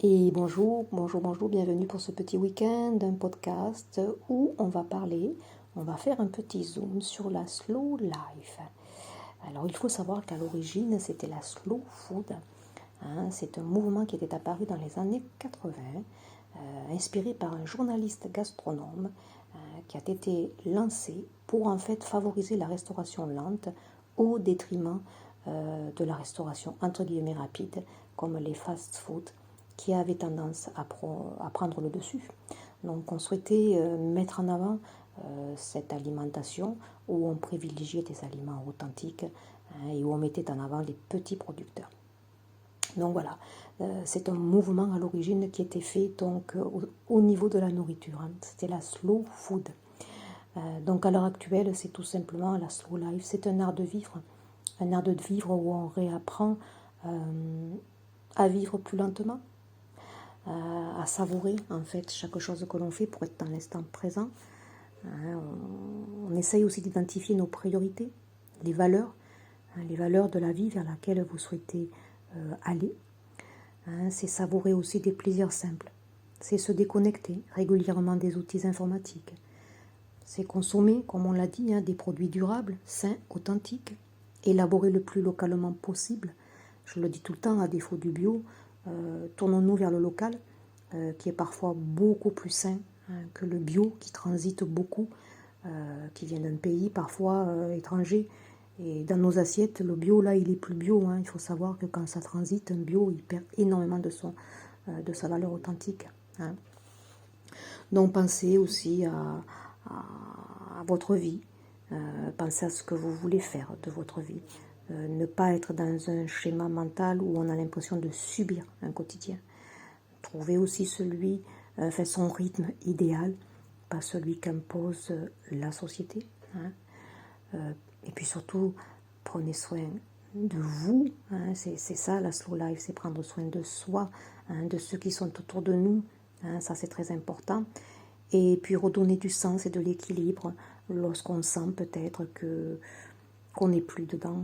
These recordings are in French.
Et bonjour, bienvenue pour ce petit week-end, un podcast où on va faire un petit zoom sur la slow life. Alors il faut savoir qu'à l'origine c'était la slow food. C'est un mouvement qui était apparu dans les années 80, inspiré par un journaliste gastronome qui a été lancé pour en fait favoriser la restauration lente au détriment de la restauration entre guillemets rapide, comme les fast-food qui avaient tendance à prendre le dessus. Donc on souhaitait mettre en avant cette alimentation où on privilégiait des aliments authentiques et où on mettait en avant les petits producteurs. Donc voilà, c'est un mouvement à l'origine qui était fait donc, au niveau de la nourriture. C'était la slow food. Donc à l'heure actuelle, c'est tout simplement la slow life. C'est un art de vivre. Un art de vivre où on réapprend à vivre plus lentement, à savourer en fait chaque chose que l'on fait pour être dans l'instant présent. On essaye aussi d'identifier nos priorités, les valeurs de la vie vers laquelle vous souhaitez aller. C'est savourer aussi des plaisirs simples. C'est se déconnecter régulièrement des outils informatiques. C'est consommer, comme on l'a dit, des produits durables, sains, authentiques, élaborés le plus localement possible. Je le dis tout le temps, à défaut du bio, tournons-nous vers le local, qui est parfois beaucoup plus sain que le bio, qui transite beaucoup, qui vient d'un pays parfois étranger. Et dans nos assiettes, le bio, là, il est plus bio. Il faut savoir que quand ça transite, un bio, il perd énormément de sa valeur authentique. Donc pensez aussi à votre vie, pensez à ce que vous voulez faire de votre vie. Ne pas être dans un schéma mental où on a l'impression de subir un quotidien. Trouvez aussi son rythme idéal, pas celui qu'impose la société. Et puis surtout, prenez soin de vous. C'est ça la slow life, c'est prendre soin de soi, de ceux qui sont autour de nous. Ça c'est très important. Et puis redonner du sens et de l'équilibre lorsqu'on sent peut-être qu'on n'est plus dedans,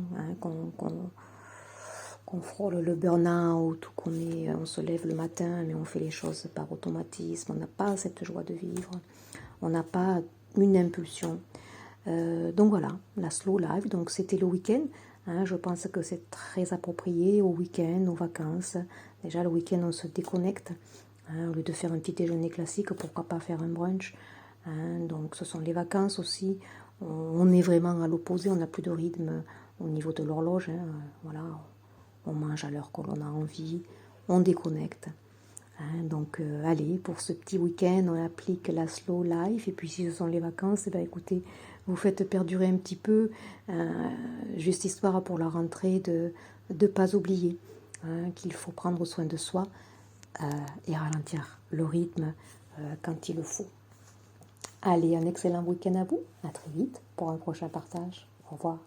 qu'on frôle le burn-out, on se lève le matin mais on fait les choses par automatisme, on n'a pas cette joie de vivre, on n'a pas une impulsion. Donc voilà, la slow life, donc c'était le week-end. Je pense que c'est très approprié au week-end, aux vacances. Déjà le week-end on se déconnecte. Au lieu de faire un petit déjeuner classique, pourquoi pas faire un brunch. Donc ce sont les vacances aussi. On est vraiment à l'opposé, on n'a plus de rythme au niveau de l'horloge. Voilà, on mange à l'heure qu'on a envie, on déconnecte. Donc allez, pour ce petit week-end, on applique la slow life. Et puis si ce sont les vacances, écoutez, vous faites perdurer un petit peu, juste histoire pour la rentrée de ne pas oublier qu'il faut prendre soin de soi et ralentir le rythme quand il le faut. Allez, un excellent week-end à vous. À très vite pour un prochain partage. Au revoir.